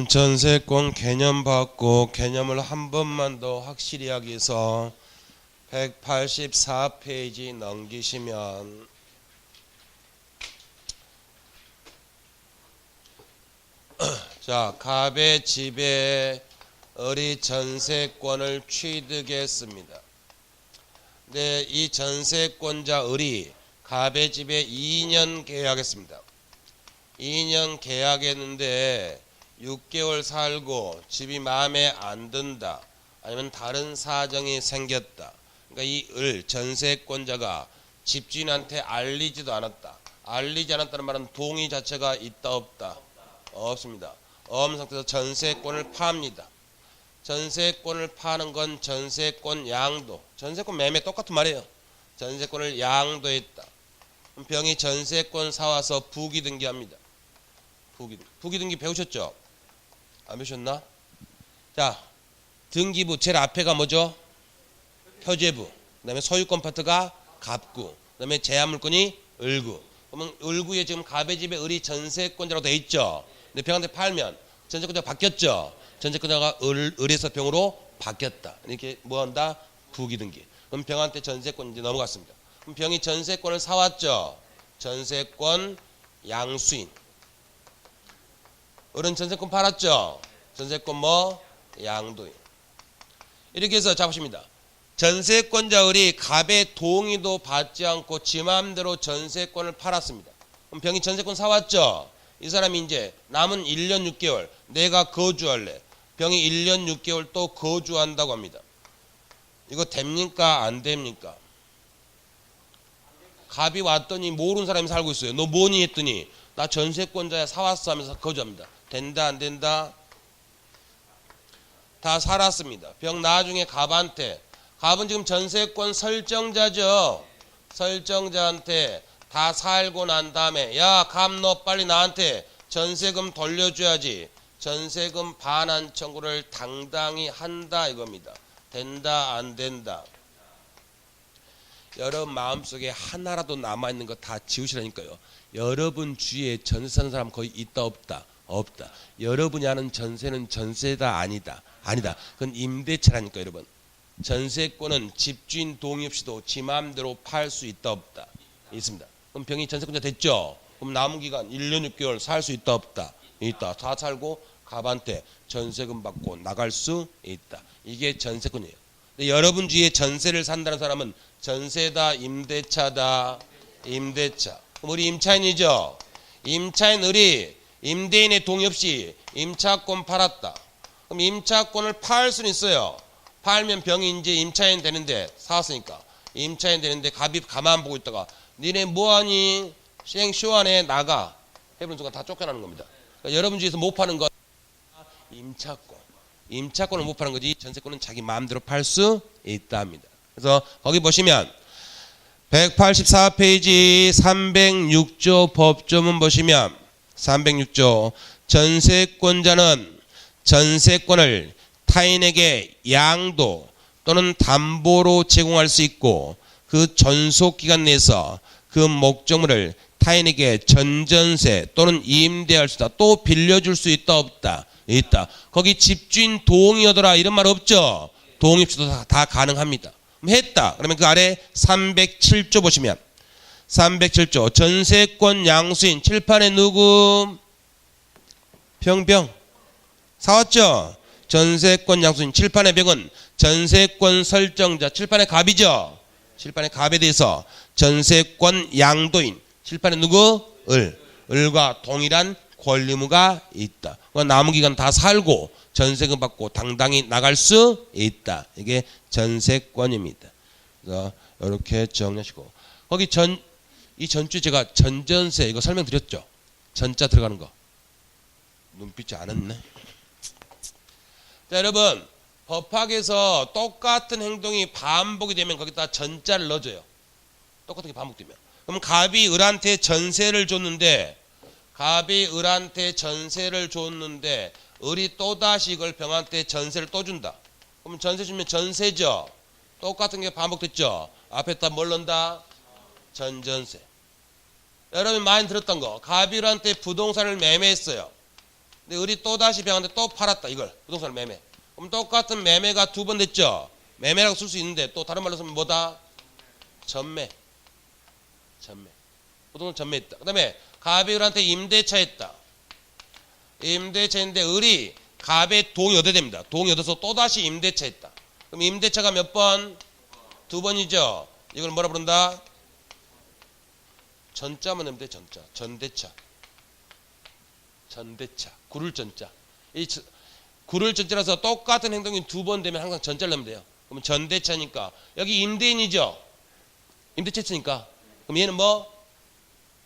전세권 개념 받고 개념을 한 번만 더 확실히 하기 위해서 184페이지 넘기시면 자, 갑의 집에 을이 전세권을 취득했습니다. 근데 이 전세권자 을이 갑의 집에 2년 계약했습니다. 2년 계약했는데 6개월 살고 집이 마음에 안 든다. 아니면 다른 사정이 생겼다. 그러니까 이 을 전세권자가 집주인한테 알리지도 않았다. 알리지 않았다는 말은 동의 자체가 있다 없다? 없습니다. 없는 상태에서 전세권을 팝니다. 전세권을 파는 건 전세권 양도. 전세권 매매 똑같은 말이에요. 전세권을 양도했다. 병이 전세권 사와서 부기등기합니다. 부기등기 배우셨죠? 안 배우셨나? 자, 등기부 제일 앞에가 뭐죠? 표제부. 그 다음에 소유권 파트가 갑구. 그 다음에 제한물권이 을구. 그러면 을구에 지금 갑의 집에 을이 전세권자라고 되어 있죠. 근데 병한테 팔면 전세권자가 바뀌었죠. 전세권자가 을에서 병으로 바뀌었다. 이렇게 뭐한다? 부기등기. 그럼 병한테 전세권 이제 넘어갔습니다. 그럼 병이 전세권을 사왔죠. 전세권 양수인. 을은 전세권 팔았죠. 전세권 뭐? 양도인. 이렇게 해서 잡으십니다. 전세권자 을이 갑의 동의도 받지 않고 지 마음대로 전세권을 팔았습니다. 그럼 병이 전세권 사왔죠. 이 사람이 이제 남은 1년 6개월 내가 거주할래. 병이 1년 6개월 또 거주한다고 합니다. 이거 됩니까? 안 됩니까? 갑이 왔더니 모르는 사람이 살고 있어요. 너 뭐니 했더니 나 전세권자야 사왔어 하면서 거주합니다. 된다 안 된다? 다 살았습니다. 병 나중에 갑은 지금 전세권 설정자죠. 설정자한테 다 살고 난 다음에 야 갑 너 빨리 나한테 전세금 돌려줘야지. 전세금 반환 청구를 당당히 한다 이겁니다. 된다 안 된다? 여러분 마음속에 하나라도 남아있는 거 다 지우시라니까요. 여러분 주위에 전세 사는 사람 거의 있다 없다? 없다. 여러분이 하는 전세는 전세다 아니다? 아니다. 그건 임대차라니까 여러분. 전세권은 집주인 동의 없이도 지 마음대로 팔 수 있다 없다? 있습니다. 그럼 병이 전세권자 됐죠? 그럼 남은 기간 1년 6개월 살 수 있다 없다? 있다. 다 살고 갑한테 전세금 받고 나갈 수 있다. 이게 전세권이에요. 근데 여러분 주위에 전세를 산다는 사람은 전세다 임대차다? 임대차. 그럼 우리 임차인이죠? 임차인 을이 임대인의 동의 없이 임차권 팔았다. 그럼 임차권을 팔 수는 있어요. 팔면 병이 이제 임차인 되는데 사왔으니까 임차인 되는데 갑이 가만 보고 있다가 니네 뭐하니? 시원해 나가 해보는 순간 다 쫓겨나는 겁니다. 그러니까 여러분 주위에서 못 파는 건 임차권을 못 파는 거지 전세권은 자기 마음대로 팔 수 있다 합니다. 그래서 거기 보시면 184페이지 306조 법조문 보시면 306조 전세권자는 전세권을 타인에게 양도 또는 담보로 제공할 수 있고 그 전속기간 내에서 그 목적물을 타인에게 전전세 또는 임대할 수 있다. 또 빌려줄 수 있다 없다? 있다. 거기 집주인 동의하더라 이런 말 없죠? 동의 없이도 다 가능합니다. 했다. 그러면 그 아래 307조 보시면 307조 전세권 양수인 칠판에 누구? 병 사왔죠? 전세권 양수인 칠판의 병은 전세권 설정자 칠판의 갑이죠? 칠판의 갑에 대해서 전세권 양도인 칠판에 누구? 을과 동일한 권리무가 있다. 남은 기간 다 살고 전세금 받고 당당히 나갈 수 있다. 이게 전세권입니다. 그래서 이렇게 정리하시고 거기 이 전주 제가 전전세 이거 설명드렸죠. 전자 들어가는 거 눈빛이 안 왔네. 자 여러분 법학에서 똑같은 행동이 반복이 되면 거기다 전자를 넣어줘요. 똑같은 게 반복되면. 그럼 갑이 을한테 전세를 줬는데 을이 또다시 이걸 병한테 전세를 또 준다. 그럼 전세 주면 전세죠. 똑같은 게 반복됐죠. 앞에다 뭘 넣는다? 전전세. 여러분 많이 들었던 거 갑이 을한테 부동산을 매매했어요. 근데 을이 또 다시 병한테 또 팔았다. 이걸 부동산 매매. 그럼 똑같은 매매가 두 번 됐죠. 매매라고 쓸 수 있는데 또 다른 말로 쓰면 뭐다? 전매. 부동산 전매했다. 그 다음에 갑이 을한테 임대차 했다. 임대차인데 을이 갑의 동의 얻어야 됩니다. 동의 얻어서 또다시 임대차 했다. 그럼 임대차가 몇 번? 두 번이죠. 이걸 뭐라 부른다? 전자만 넣으면 돼. 전대차. 구를 전자. 구를 전자라서 똑같은 행동이 두 번 되면 항상 전자를 넣으면 돼요. 그러면 전대차니까 여기 임대인이죠. 임대차 했으니까 그럼 얘는 뭐?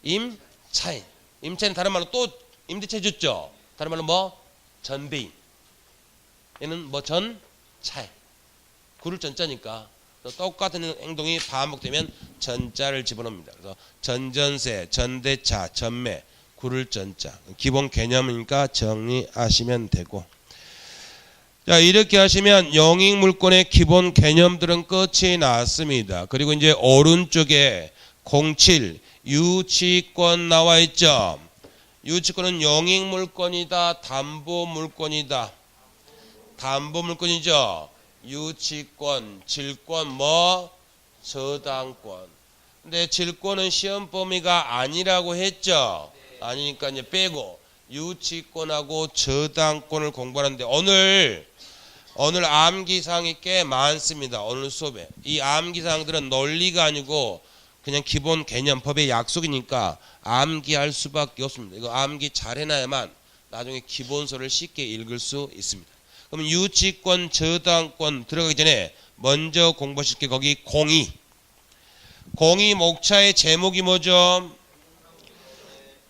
임차인. 임차인 다른 말로 또 임대차 해줬죠. 다른 말로 뭐? 전대인. 얘는 뭐? 전차인. 구를 전자니까 똑같은 행동이 반복되면 전자를 집어넣습니다. 그래서 전전세, 전대차, 전매, 구를 전자. 기본 개념이니까 정리하시면 되고. 자, 이렇게 하시면 영익물권의 기본 개념들은 끝이 났습니다. 그리고 이제 오른쪽에 07 유치권 나와 있죠. 유치권은 영익물권이다, 담보물권이다. 담보물권이죠. 유치권, 질권, 뭐? 저당권. 근데 질권은 시험 범위가 아니라고 했죠. 아니니까 이제 빼고 유치권하고 저당권을 공부하는데 오늘 암기사항이 꽤 많습니다. 오늘 수업에. 이 암기사항들은 논리가 아니고 그냥 기본 개념, 법의 약속이니까 암기할 수밖에 없습니다. 이거 암기 잘 해놔야만 나중에 기본서를 쉽게 읽을 수 있습니다. 그럼 유치권, 저당권 들어가기 전에 먼저 공부하실 게 거기 공의. 공의 목차의 제목이 뭐죠?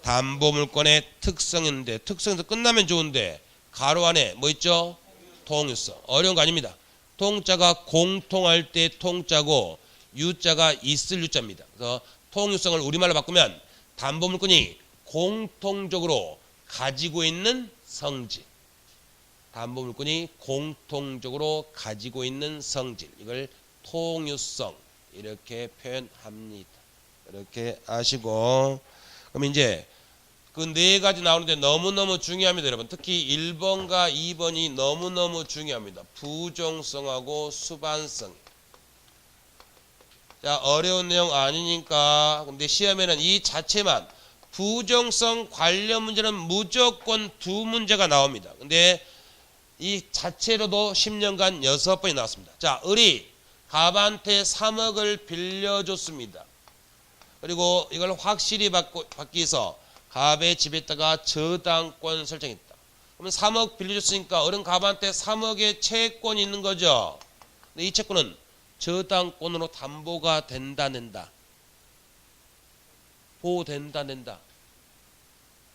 담보물권의 특성인데 특성에서 끝나면 좋은데 가로 안에 뭐 있죠? 통유성. 어려운 거 아닙니다. 통자가 공통할 때 통자고 유자가 있을 유자입니다. 그래서 통유성을 우리말로 바꾸면 담보물권이 공통적으로 가지고 있는 성질. 담보물권이 공통적으로 가지고 있는 성질. 이걸 통유성 이렇게 표현합니다. 이렇게 아시고 그럼 이제 그 네 가지 나오는데 너무너무 중요합니다. 여러분 특히 1번과 2번이 너무너무 중요합니다. 부종성하고 수반성. 자, 어려운 내용 아니니까. 근데 시험에는 이 자체만 부종성 관련 문제는 무조건 두 문제가 나옵니다. 근데 이 자체로도 10년간 6번이 나왔습니다. 자, 을이 갑한테 3억을 빌려줬습니다. 그리고 이걸 확실히 받기 위해서 갑의 집에다가 저당권 설정했다. 그러면 3억 빌려줬으니까 을은 갑한테 3억의 채권이 있는 거죠. 근데 이 채권은 저당권으로 담보가 된다 낸다. 보호된다 낸다.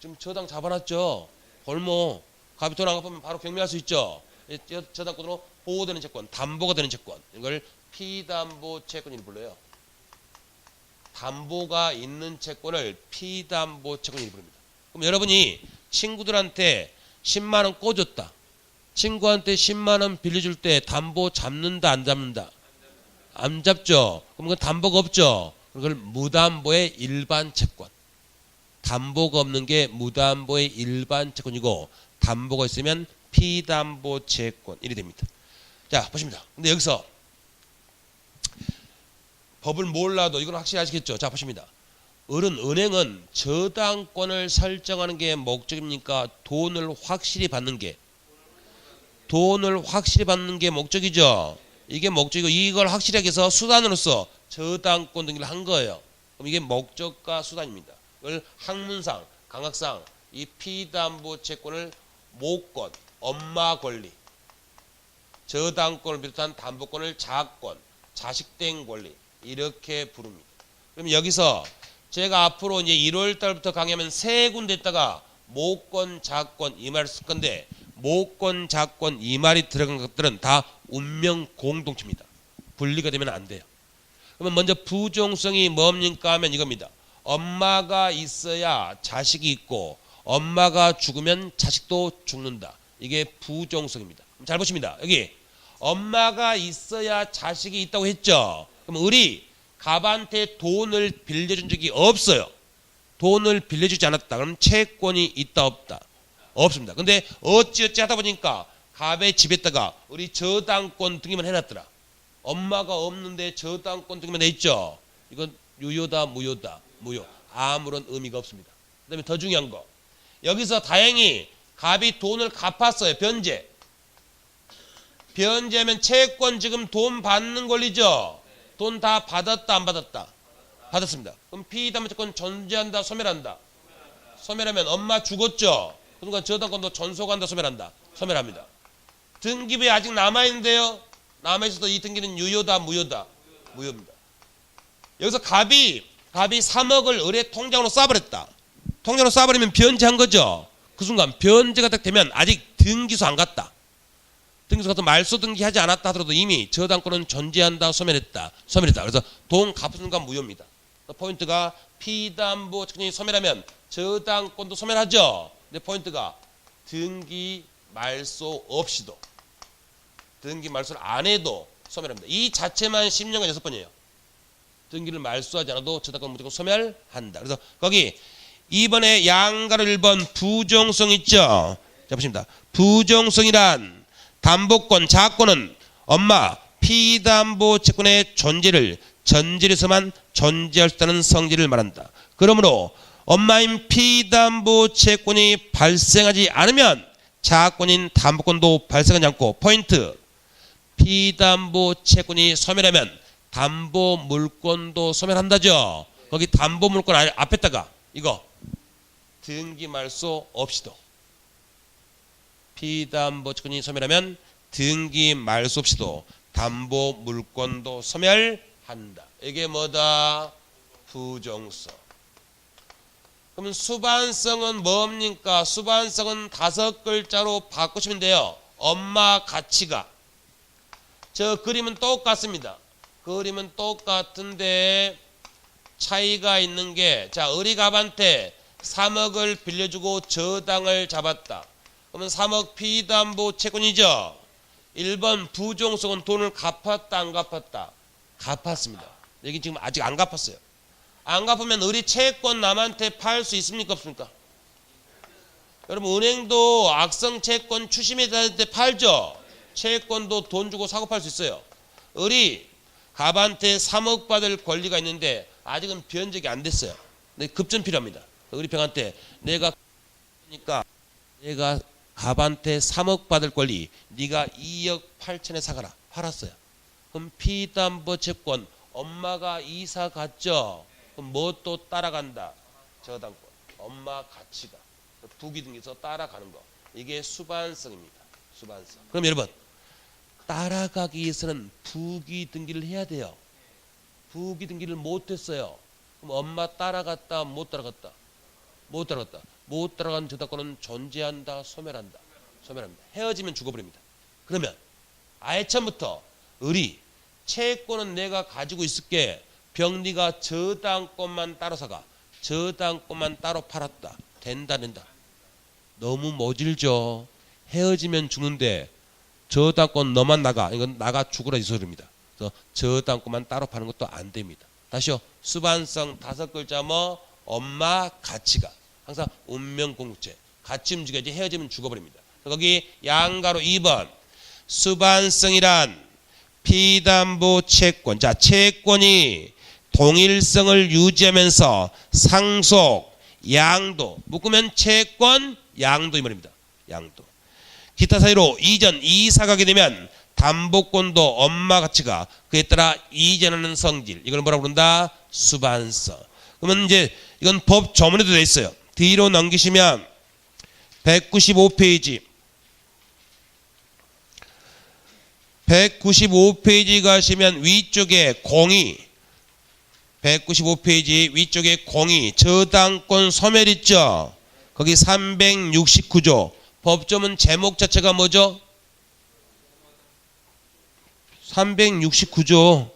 지금 저당 잡아놨죠. 벌모. 갑이 돈 안 갚으면 바로 경매할 수 있죠. 저당권으로 보호되는 채권, 담보가 되는 채권. 이걸 피담보 채권이라고 불러요. 담보가 있는 채권을 피담보 채권이라고 부릅니다. 그럼 여러분이 친구들한테 10만 원 꿔줬다. 친구한테 10만 원 빌려줄 때 담보 잡는다 안 잡는다? 안 잡죠. 그럼 그건 담보가 없죠. 그걸 무담보의 일반 채권. 담보가 없는 게 무담보의 일반 채권이고 담보가 있으면 피담보 채권 이래 됩니다. 자, 보십니다. 근데 여기서 법을 몰라도 이건 확실히 아시겠죠? 자, 보십니다. 은행은 저당권을 설정하는 게 목적입니까? 돈을 확실히 받는 게 목적이죠. 이게 목적이고 이걸 확실하게 해서 수단으로서 저당권 등기를 한 거예요. 그럼 이게 목적과 수단입니다. 이걸 학문상, 강학상 이 피담보 채권을 모권, 엄마 권리, 저당권을 비롯한 담보권을 자권, 자식된 권리 이렇게 부릅니다. 그럼 여기서 제가 앞으로 이제 1월 달부터 강의하면 세 군데에다가 모권, 자권 이 말을 쓸 건데 모권, 자권 이 말이 들어간 것들은 다 운명 공동체입니다. 분리가 되면 안 돼요. 그러면 먼저 부종성이 뭡니까 하면 이겁니다. 엄마가 있어야 자식이 있고 엄마가 죽으면 자식도 죽는다. 이게 부종성입니다. 잘 보십니다. 여기 엄마가 있어야 자식이 있다고 했죠. 그럼 을이 갑한테 돈을 빌려준 적이 없어요. 돈을 빌려주지 않았다. 그럼 채권이 있다 없다? 없습니다. 근데 어찌어찌 하다 보니까 갑의 집에다가 우리 저당권 등기만 해놨더라. 엄마가 없는데 저당권 등기만 해있죠. 이건 유효다 무효다? 무효. 아무런 의미가 없습니다. 그 다음에 더 중요한 거, 여기서 다행히 갑이 돈을 갚았어요. 변제. 변제하면 채권 지금 돈 받는 권리죠. 돈 다 받았다 안 받았다? 받았습니다. 그럼 피담보채권 전제한다 소멸한다? 소멸하면 엄마 죽었죠. 그러니까 저당권도 전소한다 소멸한다? 소멸합니다. 등기부에 아직 남아있는데요. 남아있어도 이 등기는 유효다 무효다? 무효입니다. 여기서 갑이 3억을 을의 통장으로 쏴버렸다. 통장으로 쏴버리면 변제한 거죠. 그 순간 변제가 딱 되면 아직 등기소 안 갔다. 등기소 가서 말소 등기하지 않았다 하더라도 이미 저당권은 존재한다 소멸했다. 그래서 돈 갚은 순간 무효입니다. 포인트가 피담보채권이 소멸하면 저당권도 소멸하죠. 근데 포인트가 등기 말소 없이도, 등기 말소를 안 해도 소멸합니다. 이 자체만 10년간 6번이에요. 등기를 말소하지 않아도 저당권 무조건 소멸한다. 그래서 거기 2번에 양가로 1번 부정성 있죠. 자 보십니다. 부정성이란 담보권, 자권은 엄마 피담보채권의 존재를 전제에서만 존재할 수 있다는 성질을 말한다. 그러므로 엄마인 피담보채권이 발생하지 않으면 자권인 담보권도 발생하지 않고, 포인트, 피담보채권이 소멸하면 담보물권도 소멸한다죠. 거기 담보물권 앞에다가 이거 등기 말소 없이도, 피담보채권이 소멸하면 등기 말소 없이도 담보물권도 소멸한다. 이게 뭐다? 부정성. 그러면 수반성은 뭡니까? 수반성은 5글자로 바꾸시면 돼요. 엄마 가치가. 저 그림은 똑같습니다. 그림은 똑같은데 차이가 있는 게, 자, 을이갑한테 3억을 빌려주고 저당을 잡았다. 그러면 3억 피담보채권이죠. 1번 부정성은 돈을 갚았다 안 갚았다? 갚았습니다. 여기 지금 아직 안 갚았어요. 안 갚으면 을이 채권 남한테 팔 수 있습니까 없습니까? 여러분 은행도 악성 채권 추심해 될 때 팔죠. 채권도 돈 주고 사고 팔 수 있어요. 을이 갑한테 3억 받을 권리가 있는데 아직은 변적이 안 됐어요. 근데 급전 필요합니다. 우리 병한테 내가 갑한테 3억 받을 권리, 네가 2억 8천에 사가라. 팔았어요. 그럼 피담보채권 엄마가 이사 갔죠. 그럼 뭐 또 따라간다? 저당권. 엄마 가치가 부기등기서 따라가는 거. 이게 수반성입니다. 수반성. 그럼 여러분 따라가기 위해서는 부기등기를 해야 돼요. 부기등기를 못했어요. 그럼 엄마 따라갔다 못 따라갔다? 못 따라갔다. 못 따라간 저당권은 존재한다 소멸한다? 소멸합니다. 헤어지면 죽어버립니다. 그러면 아예 처음부터 을이 채권은 내가 가지고 있을게, 병리가 저당권만 따로 사가, 저당권만 따로 팔았다. 된다. 너무 모질죠. 헤어지면 죽는데 저당권 너만 나가, 이건 나가 죽으라 이 소리입니다. 그래서 저당권만 따로 파는 것도 안 됩니다. 다시요. 수반성 5글자 뭐? 엄마 가치가. 항상 운명공급체. 같이 움직여야지 헤어지면 죽어버립니다. 거기 양가로 2번 수반성이란 피담보채권. 자, 채권이 동일성을 유지하면서 상속, 양도, 묶으면 채권, 양도 이 말입니다. 양도. 기타 사유로 이전, 이사 가게 되면 담보권도 엄마 가치가 그에 따라 이전하는 성질. 이걸 뭐라고 부른다? 수반성. 그러면 이제 이건 법 조문에도 되어 있어요. 뒤로 넘기시면 195페이지. 195페이지 가시면 위쪽에 공의, 195페이지 위쪽에 공의, 저당권 소멸 있죠. 거기 369조. 법조문 제목 자체가 뭐죠? 369조.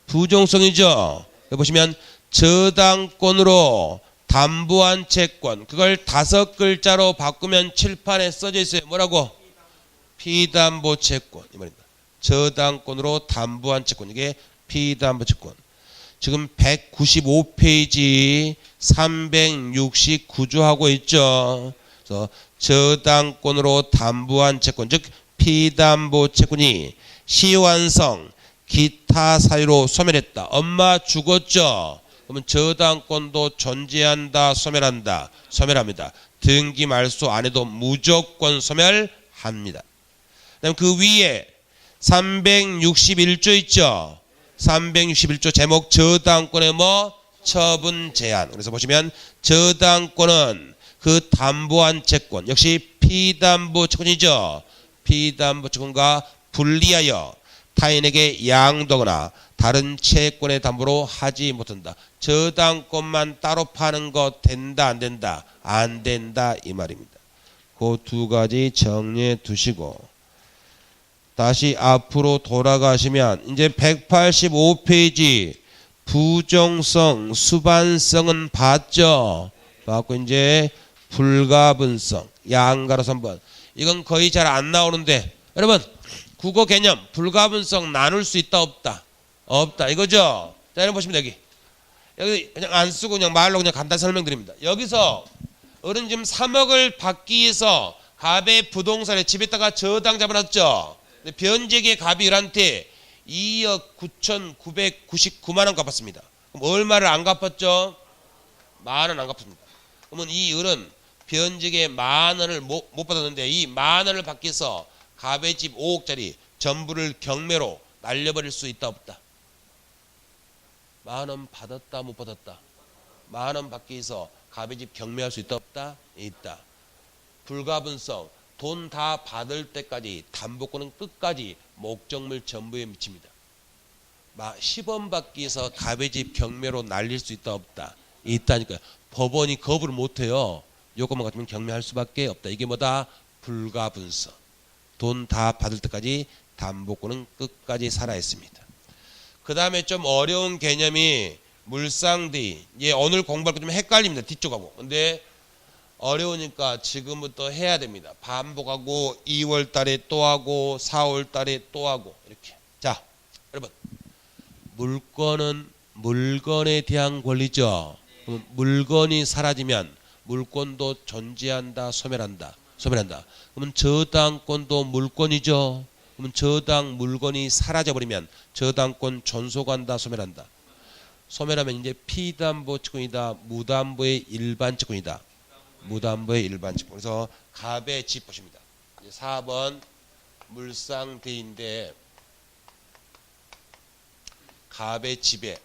부정성이죠. 여기 보시면 저당권으로 담보한 채권, 그걸 5글자로 바꾸면 칠판에 써져 있어요. 뭐라고? 피담보채권 이 말입니다. 저당권으로 담보한 채권, 이게 피담보채권. 지금 195페이지 369조 하고 있죠. 그래서 저당권으로 담보한 채권, 즉 피담보 채권이 시완성 기타 사유로 소멸했다. 엄마 죽었죠. 그러면 저당권도 존재한다, 소멸한다, 소멸합니다. 등기 말소 안 해도 무조건 소멸합니다. 그다음 그 위에 361조 있죠. 361조 제목 저당권의 뭐 처분 제한. 그래서 보시면 저당권은 그 담보한 채권 역시 피담보 채권이죠. 피담보 채권과 분리하여 타인에게 양도하거나 다른 채권의 담보로 하지 못한다. 저당권만 따로 파는 거 된다 안 된다? 안 된다 이 말입니다. 그 두 가지 정리해 두시고 다시 앞으로 돌아가시면 이제 185페이지 부정성, 수반성은 봤죠? 봤고 이제 불가분성, 양가로 3번. 이건 거의 잘 안 나오는데 여러분 국어 개념 불가분성 나눌 수 있다 없다? 없다 이거죠? 자 여러분 보시면 여기 그냥 안 쓰고 그냥 말로 그냥 간단히 설명드립니다. 여기서 어른 지금 3억을 받기 위해서 갑의 부동산에 집에다가 저당 잡아놨죠. 근데 변제기의 갑이 을한테 2억 9,999만 원 갚았습니다. 그럼 얼마를 안 갚았죠? 만 원 안 갚습니다. 그러면 이 을은 변제기의 만 원을 못 받았는데 이 만 원을 받기 위해서 갑의 집 5억짜리 전부를 경매로 날려버릴 수 있다 없다? 만 원 받았다 못 받았다? 만 원 받기 위해서 갑의 집 경매할 수 있다 없다? 있다. 불가분성 돈 다 받을 때까지 담보권은 끝까지 목적물 전부에 미칩니다. 10원 받기 위해서 갑의 집 경매로 날릴 수 있다 없다? 있다니까요. 법원이 거부를 못해요. 요것만 같으면 경매할 수밖에 없다. 이게 뭐다? 불가분성. 돈 다 받을 때까지 담보권은 끝까지 살아있습니다. 그 다음에 좀 어려운 개념이 물상대인. 예, 오늘 공부할 거 좀 헷갈립니다. 뒤쪽하고. 근데 어려우니까 지금부터 해야 됩니다. 반복하고 2월 달에 또 하고 4월 달에 또 하고 이렇게. 자, 여러분. 물건은 물건에 대한 권리죠. 물건이 사라지면 물건도 존재한다, 소멸한다. 소멸한다. 그러면 저당권도 물건이죠. 그러면 저당 물건이 사라져버리면 저당권 존속한다, 소멸한다. 소멸하면 이제 피담보 채권이다, 무담보의 일반 채권이다. 무담보의 일반 채권. 그래서 갑의 집 보십니다. 4번 물상대인데 갑의 집에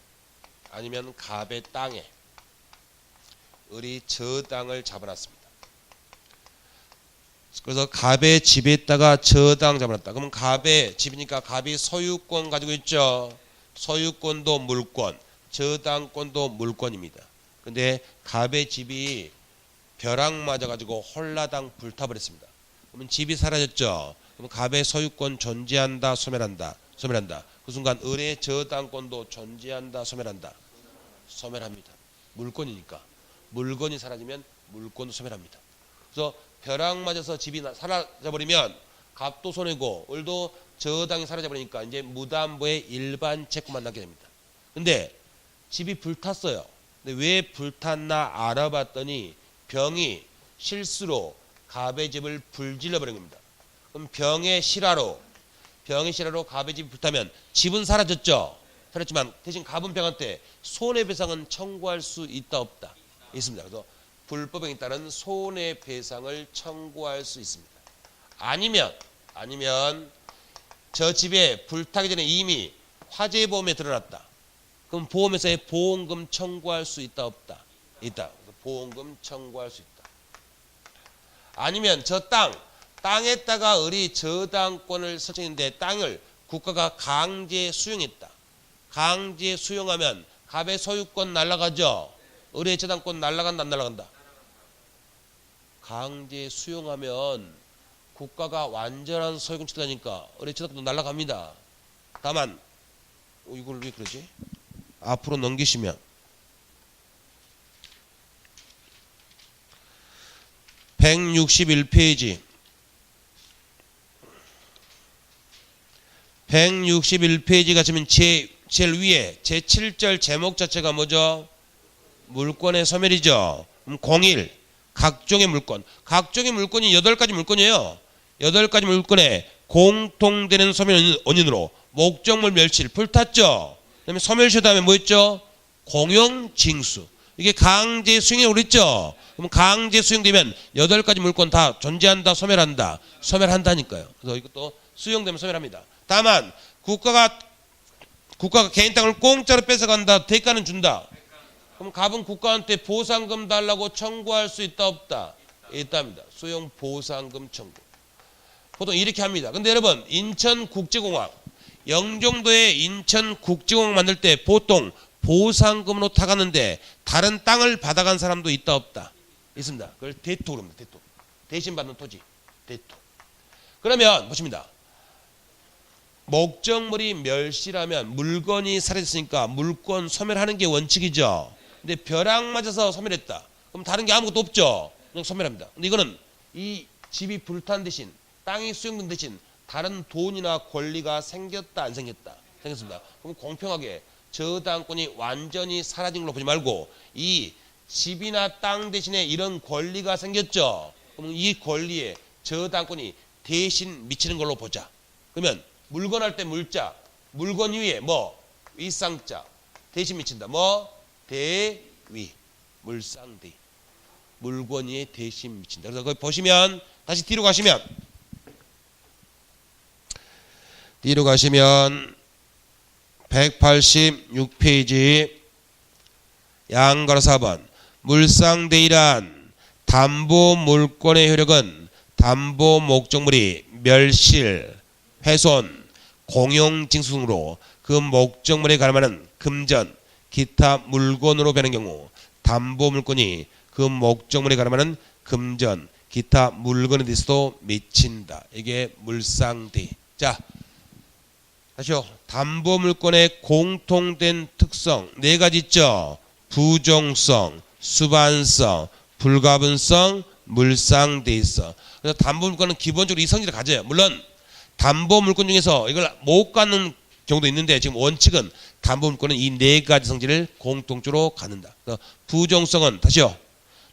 아니면 갑의 땅에 을이 저당을 잡아놨습니다. 그래서 갑의 집에다가 저당 잡아놨다. 그러면 갑의 집이니까 갑이 소유권 가지고 있죠. 소유권도 물권, 저당권도 물권입니다. 근데 갑의 집이 벼락 맞아가지고 홀라당 불타버렸습니다. 그러면 집이 사라졌죠. 그럼 갑의 소유권 존재한다, 소멸한다? 소멸한다. 그 순간 을의 저당권도 존재한다, 소멸한다? 소멸합니다. 물권이니까. 물건이 사라지면 물권도 소멸합니다. 그래서 벼락 맞아서 집이 사라져버리면 갑도 손해고 을도 저당이 사라져버리니까 이제 무담보의 일반 채권만 남게 됩니다. 근데 집이 불탔어요. 근데 왜 불탔나 알아봤더니 병이 실수로 갑의 집을 불질러버린 겁니다. 그럼 병의 실화로 갑의 집이 불타면 집은 사라졌죠. 사라졌지만 대신 갑은 병한테 손해배상은 청구할 수 있다 없다? 있습니다. 그래서 불법행위에 따른 손해배상을 청구할 수 있습니다. 아니면 저 집에 불타기 전에 이미 화재보험에 들어놨다. 그럼 보험회사에 보험금 청구할 수 있다 없다? 있다. 보험금 청구할 수 있다. 아니면 저 땅에다가 을이 저당권을 설정했는데 땅을 국가가 강제 수용했다. 강제 수용하면 갑의 소유권 날아가죠. 을의 저당권 날아간다 안 날아간다? 강제 수용하면 국가가 완전한 소유권 취득하니까 을의 저당권도 날아갑니다. 다만 이걸 왜 그러지? 앞으로 넘기시면 161페이지 161페이지 가시면 제일 위에 제7절 제목 자체가 뭐죠? 물권의 소멸이죠. 그럼 01 각종의 물건. 각종의 물건이 8가지 물건이에요. 8가지 물건에 공통되는 소멸 원인으로 목적물 멸실 불탔죠. 그다음에 소멸시 다음에 뭐 있죠? 공용징수. 이게 강제 수용이라고 그랬죠. 그럼 강제 수용되면 8가지 물건 다 존재한다, 소멸한다. 소멸한다니까요. 그래서 이것도 수용되면 소멸합니다. 다만 국가가 개인 땅을 공짜로 뺏어간다. 대가는 준다. 그럼 갑은 국가한테 보상금 달라고 청구할 수 있다, 없다? 있답니다. 수용 보상금 청구. 보통 이렇게 합니다. 근데 여러분, 인천국제공항, 영종도에 인천국제공항 만들 때 보통 보상금으로 타가는데 다른 땅을 받아간 사람도 있다, 없다? 있습니다. 그걸 대토로 합니다. 대토. 대신 받는 토지. 대토. 그러면 보십니다. 목적물이 멸실하면 물건이 사라졌으니까 물건 소멸하는 게 원칙이죠. 근데 벼락 맞아서 소멸했다. 그럼 다른 게 아무것도 없죠. 그냥 소멸합니다. 근데 이거는 이 집이 불탄 대신 땅이 수용된 대신 다른 돈이나 권리가 생겼다, 안 생겼다? 생겼습니다. 그럼 공평하게 저당권이 완전히 사라진 걸로 보지 말고 이 집이나 땅 대신에 이런 권리가 생겼죠. 그럼 이 권리에 저당권이 대신 미치는 걸로 보자. 그러면 물건 할 때 물자, 물건 위에 뭐 위상자 대신 미친다. 뭐 대위, 물상대, 물건 위에 대신 미친다. 그래서 거기 보시면 다시 뒤로 가시면 186페이지 양가로 4번 물상대이란 담보 물권의 효력은 담보 목적물이 멸실, 훼손, 공용징수 등으로 그 목적물에 관하는 금전, 기타 물건으로 변한 경우 담보 물건이 그 목적물에 관하는 금전, 기타 물건에 대해서도 미친다. 이게 물상대. 자, 다시요. 담보 물건의 공통된 특성 4가지 있죠. 부종성, 수반성, 불가분성, 물상대성. 그래서 담보 물건은 기본적으로 이 성질을 가져요. 물론 담보 물건 중에서 이걸 못 갖는 경우도 있는데 지금 원칙은 담보 물건은 이 4가지 성질을 공통적으로 갖는다. 부종성은 다시요.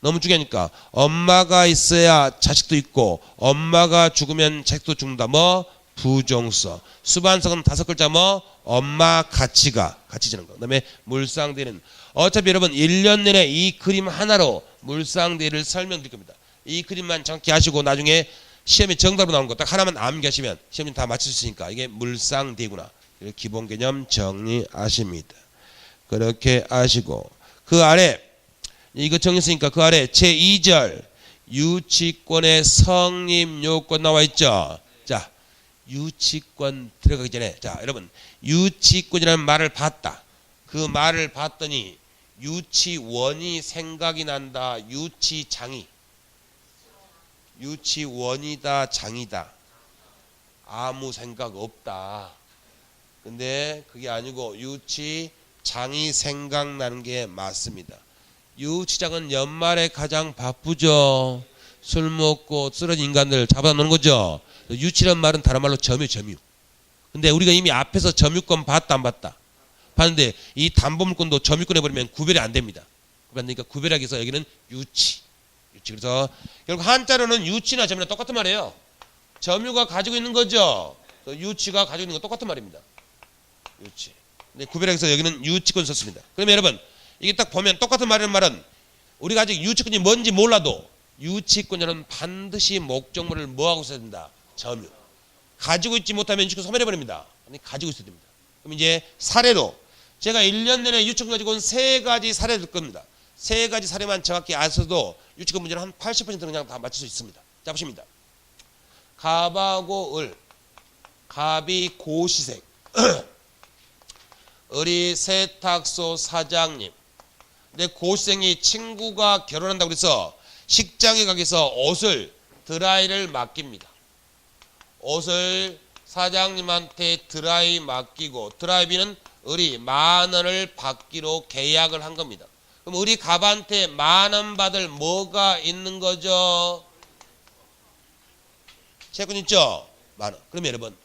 너무 중요하니까 엄마가 있어야 자식도 있고 엄마가 죽으면 자식도 죽는다. 뭐 부종성. 수반성은 5글자 뭐 엄마 가치가 같이 지는 거. 그다음에 물상대는 어차피 여러분 1년 내내 이 그림 하나로 물상대를 설명드릴 겁니다. 이 그림만 정확히 하시고 나중에 시험에 정답으로 나오는 거 딱 하나만 암기하시면 시험이 다 맞출 수 있으니까 이게 물상대구나. 기본 개념 정리하십니다. 그렇게 하시고 그 아래 이거 정리했으니까 그 아래 제2절 유치권의 성립 요건 나와 있죠. 자, 유치권 들어가기 전에 자 여러분 유치권이라는 말을 봤다. 그 말을 봤더니 유치원이 생각이 난다. 유치장이. 유치원이다 장이다. 아무 생각 없다. 근데 그게 아니고 유치장이 생각나는 게 맞습니다. 유치장은 연말에 가장 바쁘죠. 술 먹고 쓰러진 인간들 잡아다 놓는 거죠. 유치란 말은 다른 말로 점유. 근데 우리가 이미 앞에서 점유권 봤다 안 봤다? 봤는데 이 담보물권도 점유권 해버리면 구별이 안 됩니다. 그러니까 구별하기 위해서 여기는 유치. 그래서 결국 한자로는 유치나 점유나 똑같은 말이에요. 점유가 가지고 있는 거죠. 유치가 가지고 있는 거 똑같은 말입니다. 유치. 근데 구별하기 위해서 여기는 유치권 썼습니다. 그러면 여러분 이게 딱 보면 똑같은 말은 우리가 아직 유치권이 뭔지 몰라도 유치권자는 반드시 목적물을 뭐하고 있어야 된다? 점유. 가지고 있지 못하면 유치권 소멸해버립니다. 아니 가지고 있어야 됩니다. 그럼 이제 사례로 제가 1년 내내 유치권 가지고 온 3가지 사례를 들 겁니다. 3가지 사례만 정확히 아셔도 유치권 문제는 한 80%는 그냥 다 맞출 수 있습니다. 자 보십니다. 갑하고 을, 갑이 고시생, 을이 세탁소 사장님. 근데 고시생이 친구가 결혼한다고 그래서 식장에 가서 옷을 드라이를 맡깁니다. 옷을 사장님한테 드라이 맡기고 드라이비는 을이 10,000원을 받기로 계약을 한 겁니다. 그럼 을이 갑한테 10,000원 받을 뭐가 있는 거죠? 채권 있죠? 10,000원. 그러면 여러분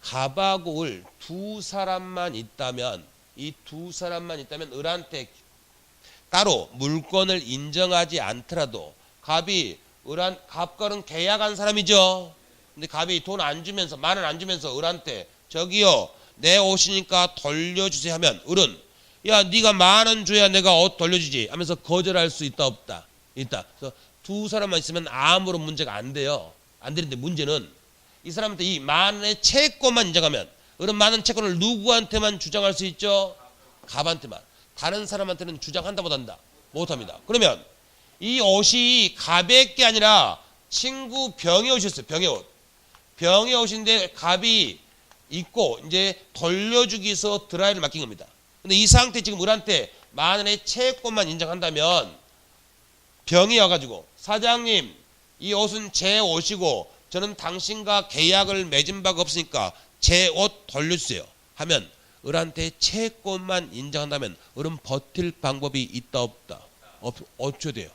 갑하고 을 두 사람만 있다면 이 두 사람만 있다면 을한테 따로 물권을 인정하지 않더라도 갑이 갑과는 계약한 사람이죠. 근데 갑이 돈 안 주면서, 10,000원 안 주면서 을한테 저기요 내 옷이니까 돌려주세요 하면 을은 야 네가 10,000원 줘야 내가 옷 돌려주지 하면서 거절할 수 있다 없다? 있다. 그래서 두 사람만 있으면 아무런 문제가 안 돼요. 안 되는데 문제는 이 사람한테 이 10,000원의 채권만 인정하면 을은 10,000원 채권을 누구한테만 주장할 수 있죠? 갑한테만. 다른 사람한테는 주장한다 못한다? 못합니다. 그러면 이 옷이 갑의 게 아니라 친구 병의 옷이었어요. 병의 옷. 병의 옷인데 갑이 입고 이제 돌려주기 위해서 드라이를 맡긴 겁니다. 근데 이 상태 지금 을한테 10,000원의 채권만 인정한다면 병이 와가지고 사장님 이 옷은 제 옷이고 저는 당신과 계약을 맺은 바가 없으니까 제 옷 돌려주세요 하면 을한테 채권만 인정한다면 을은 버틸 방법이 있다 없다? 어쩌 돼요?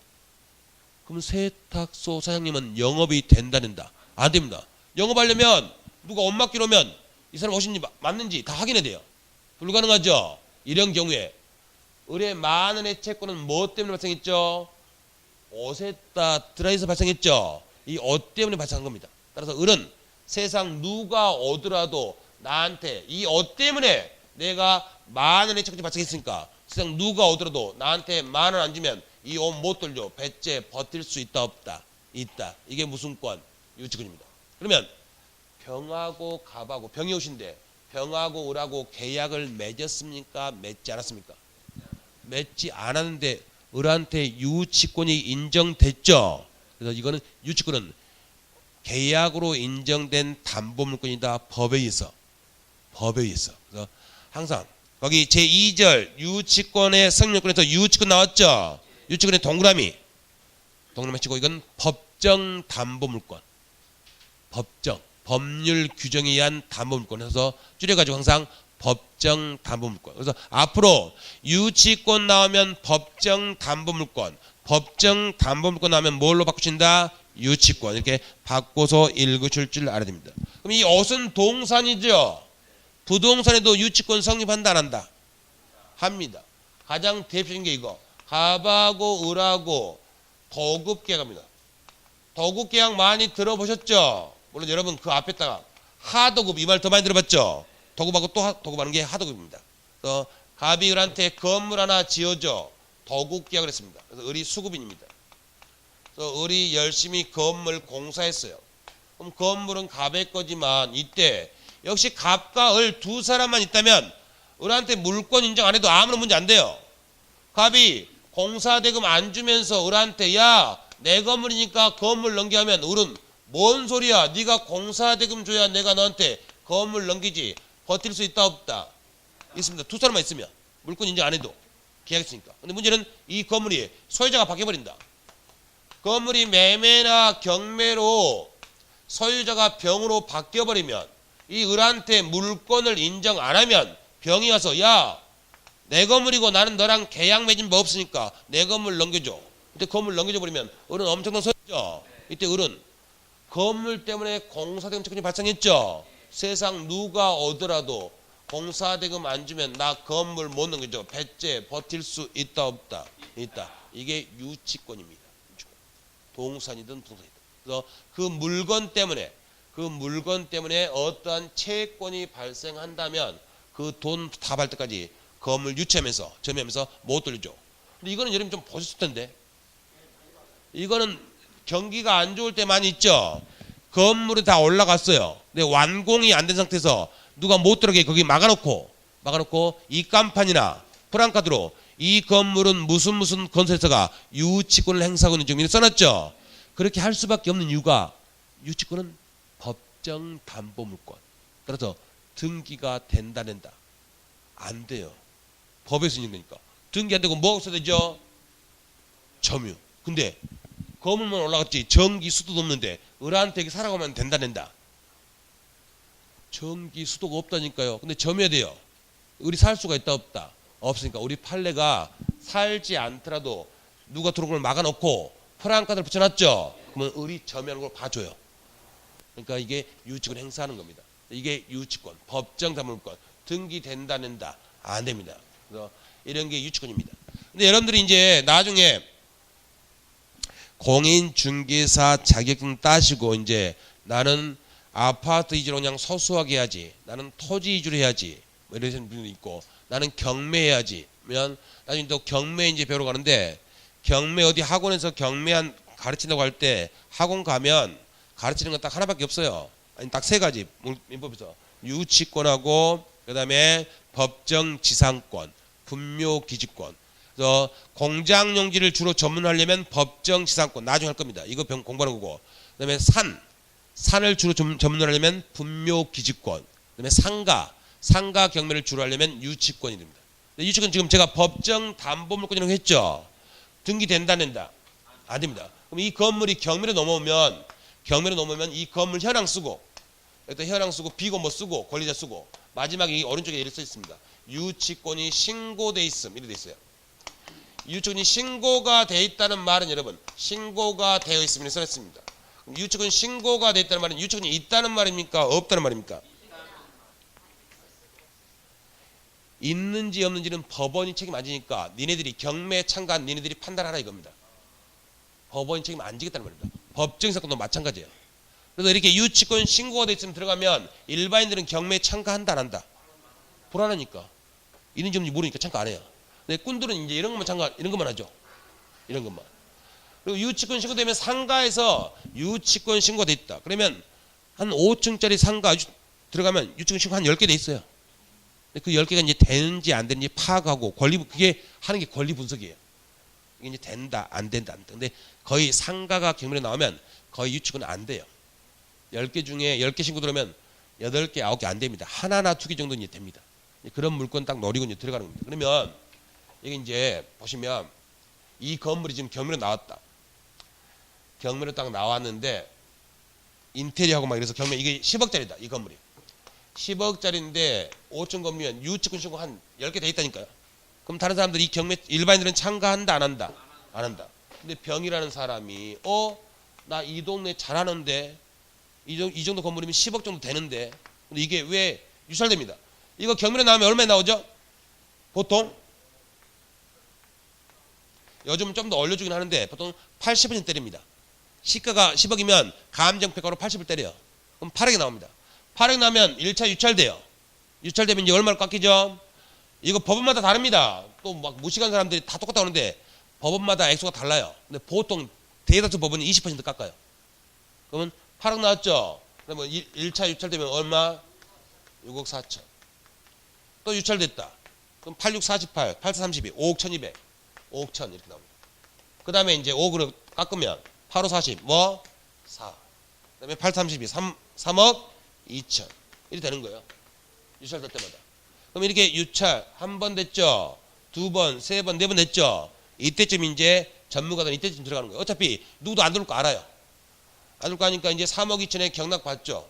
그럼 세탁소 사장님은 영업이 된다는다? 안 됩니다. 영업하려면 누가 옷 맡기로 오면 이 사람 옷인지 맞는지 다 확인해야 돼요. 불가능하죠. 이런 경우에 을의 10,000원의 채권은 뭐 때문에 발생했죠? 옷에다 드라이에서 발생했죠. 이 옷 때문에 발생한 겁니다. 따라서 을은 세상 누가 오더라도 나한테 이 옷 때문에 내가 10,000원의 채권이 발생했으니까 세상 누가 오더라도 나한테 10,000원 안 주면 이 옷 못 돌려 배째 버틸 수 있다 없다? 있다. 이게 무슨 권? 유치권입니다. 그러면 병하고 갑하고 병이 옷인데 병하고 을하고 계약을 맺었습니까? 맺지 않았습니까? 맺지 않았는데 을한테 유치권이 인정됐죠. 그래서 이거는 유치권은 계약으로 인정된 담보물권이다. 법에 의해서. 법에 의해서. 그래서 항상 거기 제2절 유치권의 성립권에서 유치권 나왔죠. 유치권의 동그라미 치고 이건 법정 담보물권. 법정 법률 규정에 의한 담보물권 해서 줄여가지고 항상 법정 담보물권. 그래서 앞으로 유치권 나오면 법정 담보물권, 법정 담보물권 나오면 뭘로 바꾸신다? 유치권. 이렇게 바꿔서 읽으실 줄 알아야 됩니다. 그럼 이 옷은 동산이죠. 부동산에도 유치권 성립한다 안 한다? 합니다. 가장 대표적인 게 이거. 갑하고 을하고 도급계약합니다. 도급계약 많이 들어보셨죠? 물론 여러분 그 앞에다가 하도급 이 말 더 많이 들어봤죠? 도급하고 또 도급하는 게 하도급입니다. 그래서 갑이 을한테 건물 하나 지어줘. 도급계약을 했습니다. 그래서 을이 수급인입니다. 그래서 을이 열심히 건물 공사했어요. 그럼 건물은 갑의 거지만 이때 역시 갑과 을 두 사람만 있다면 을한테 물권 인정 안 해도 아무런 문제 안 돼요. 갑이 공사대금 안 주면서 을한테 야 내 건물이니까 건물 넘기하면 을은 뭔 소리야? 네가 공사대금 줘야 내가 너한테 건물 넘기지. 버틸 수 있다 없다? 있습니다. 두 사람만 있으면 물권 인정 안 해도 계약했으니까. 근데 문제는 이 건물이 소유자가 바뀌어버린다. 건물이 매매나 경매로 소유자가 병으로 바뀌어버리면 이 을한테 물권을 인정 안 하면 병이 와서 야 내 건물이고 나는 너랑 계약 맺은 바 없으니까 내 건물 넘겨줘. 근데 건물 넘겨줘 버리면 을은 엄청난 소유죠. 이때 을은 건물 때문에 공사대금 채권이 발생했죠. 세상 누가 오더라도 공사대금 안 주면 나 건물 못 넘겨줘. 배째 버틸 수 있다 없다? 있다. 이게 유치권입니다. 유치권. 동산이든 부동산이든. 그래서 그 물건 때문에 어떠한 채권이 발생한다면 그 돈 다 받을 때까지 건물 유치하면서 점유하면서 못 돌려줘. 근데 이거는 여러분 좀 보셨을 텐데 이거는 경기가 안 좋을 때 많이 있죠. 건물이 다 올라갔어요. 근데 완공이 안 된 상태에서 누가 못 들어가게 거기 막아놓고 이 깜판이나 프랑카드로 이 건물은 무슨 건설회사가 유치권을 행사하고 있는 증명을 써놨죠. 그렇게 할 수밖에 없는 이유가 유치권은 법정 담보물권. 따라서 등기가 된다 낸다. 안 돼요. 법에서 있는 거니까. 등기 안 되고 뭐가 없어야 되죠? 점유. 근데 건물만 올라갔지 전기 수도도 없는데 을한테 살아가면 된다 낸다. 전기 수도가 없다니까요. 근데 점유해야 돼요. 을이 살 수가 있다 없다? 없으니까 우리 판례가 살지 않더라도 누가 들어온 걸 막아놓고 프랑카드를 붙여놨죠. 그러면 을이 점유하는 걸 봐줘요. 그러니까 이게 유치권 행사하는 겁니다. 이게 유치권, 법정 담보물권, 등기된다 낸다 안 됩니다. 그래서 이런 게 유치권입니다. 근데 여러분들이 이제 나중에 공인중개사 자격증 따시고 이제 나는 아파트 위주로 그냥 소소하게 해야지, 나는 토지 위주로 해야지, 뭐 이런 분도 있고, 나는 경매해야지. 면 나중에 또 경매 이제 배우러 가는데, 경매 어디 학원에서 경매한 가르친다고 할 때 학원 가면 가르치는 건 딱 하나밖에 없어요. 아니 딱 세 가지 민법에서 유치권하고 그다음에 법정지상권, 분묘기지권. 그래서 공장용지를 주로 전문하려면 법정지상권 나중에 할 겁니다. 이거 공부하는 거고. 그다음에 산을 주로 전문하려면 분묘기지권. 그다음에 상가 경매를 주로 하려면 유치권이 됩니다. 유치권 지금 제가 법정담보물권이라고 했죠. 등기된다 안 된다? 안 됩니다. 그럼 이 건물이 경매로 넘어오면 이 건물 현황 쓰고, 여기다 현황 쓰고 비고 뭐 쓰고 권리자 쓰고, 마지막에 이 오른쪽에 이렇게 써 있습니다. 유치권이 신고돼 있음 이렇게 돼 있어요. 유치권이 신고가 돼 있다는 말은 여러분 신고가 되어 있으면 써냈습니다. 유치권 신고가 돼 있다는 말은 유치권이 있다는 말입니까? 없다는 말입니까? 있는지 없는지는 법원이 책임 안 지니까 니네들이 경매에 참가한 니네들이 판단하라 이겁니다. 법원이 책임 안 지겠다는 말입니다. 법정사건도 마찬가지예요. 그래서 이렇게 유치권 신고가 돼 있으면 들어가면 일반인들은 경매에 참가한다 안 한다? 불안하니까. 있는지 없는지 모르니까 참가 안 해요. 근데 꾼들은 이제 이런 것만 하죠. 이런 것만. 그리고 유치권 신고되면 상가에서 유치권 신고가 돼 있다. 그러면 한 5층짜리 상가 들어가면 유치권 신고 한 10개 돼 있어요. 그 10개가 이제 되는지 안 되는지 파악하고 그게 하는 게 권리 분석이에요. 이게 이제 된다, 안 된다, 안 된다. 근데 거의 상가가 경매에 나오면 거의 유치권은 안 돼요. 10개 중에 10개 신고 들어오면 8개, 9개 안 됩니다. 하나나 2개 정도는 이제 됩니다. 그런 물건 딱 노리고 이제 들어가는 겁니다. 그러면 이게 이제 보시면 이 건물이 지금 경매로 나왔다. 경매로 딱 나왔는데 인테리어하고 막 이래서 경매 이게 10억짜리다. 이 건물이. 10억짜리인데 5층 건물이면 유치권 신고 한 10개 돼 있다니까요. 그럼 다른 사람들이 이 경매 일반인들은 참가한다 안 한다? 안 한다. 근데 병이라는 사람이 나 이 동네 잘하는데 이 정도 건물이면 10억 정도 되는데 근데 이게 왜 유찰됩니다. 이거 경매로 나오면 얼마에 나오죠? 보통 요즘은 좀 더 올려주긴 하는데 보통 80% 때립니다. 시가가 10억이면 감정평가로 80을 때려요. 그럼 8억이 나옵니다. 8억 나면 1차 유찰돼요. 유찰되면 이제 얼마로 깎이죠? 이거 법원마다 다릅니다. 또 막 무식한 사람들이 다 똑같다고 하는데 법원마다 액수가 달라요. 근데 보통 대다수 법원이 20% 깎아요. 그러면 8억 나왔죠? 그러면 1차 유찰되면 얼마? 6억 4천. 또 유찰됐다. 그럼 8, 6, 48, 8, 4, 32, 5억 1200, 5억 1000 이렇게 나옵니다. 그 다음에 이제 5억으로 깎으면 8, 5, 40, 4. 그 다음에 8, 32, 3억 2천. 이렇게 되는 거예요. 유찰될 때마다. 그럼 이렇게 유찰 한 번 됐죠? 두 번, 세 번, 네 번 됐죠? 이때쯤 이제 전문가들은 이때쯤 들어가는 거예요. 어차피 누구도 안 들어올 거 알아요. 안 들어올 거 아니까 이제 3억 2천에 경락 받죠.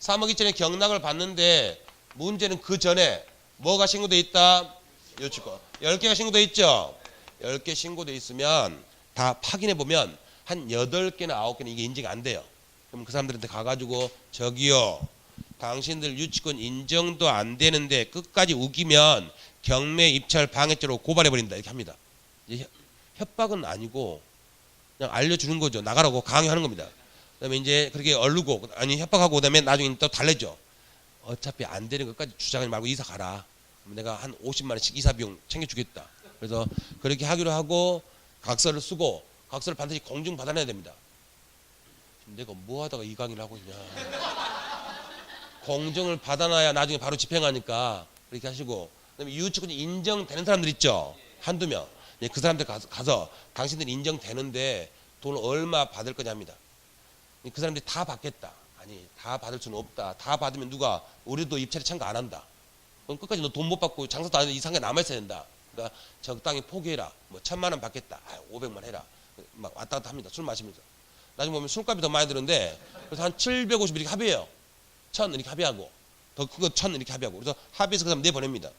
3억 2천에 경락을 받는데 문제는 그 전에 뭐가 신고돼 있다? 유치권. 10개가 신고돼 있죠? 10개 신고돼 있으면 다 확인해 보면 한 8개나 9개는 이게 인증이 안 돼요. 그럼 그 사람들한테 가가지고 저기요. 당신들 유치권 인정도 안 되는데 끝까지 우기면 경매 입찰 방해죄로 고발해버린다 이렇게 합니다. 이제 협박은 아니고 그냥 알려주는 거죠. 나가라고 강요하는 겁니다. 그다음에 이제 그렇게 얼르고 아니 협박하고 그다음에 나중에 또 달래죠. 어차피 안 되는 것까지 주장하지 말고 이사 가라. 내가 한 50만 원씩 이사 비용 챙겨주겠다. 그래서 그렇게 하기로 하고 각서를 쓰고 각서를 반드시 공증 받아내야 됩니다. 지금 내가 뭐 하다가 이 강의를 하고 있냐. 공증을 받아놔야 나중에 바로 집행하니까 그렇게 하시고 그다음에 유치권이 인정되는 사람들 있죠. 한두 명. 그 사람들 가서 당신들 인정되는데 돈 얼마 받을 거냐 합니다. 그 사람들이 다 받겠다. 아니 다 받을 수는 없다. 다 받으면 누가 우리도 입찰에 참가 안 한다. 그럼 끝까지 너 돈 못 받고 장사도 안 해도 이 상가에 남아있어야 된다. 그러니까 적당히 포기해라. 뭐 1000만 원 받겠다. 500만 해라. 막 왔다 갔다 합니다. 술 마시면서. 나중에 보면 술값이 더 많이 드는데 그래서 한 750 이렇게 합의해요. 1000 이렇게 합의하고 더 큰 거 1000 이렇게 합의하고 그래서 합의해서 그 사람 내보냅니다.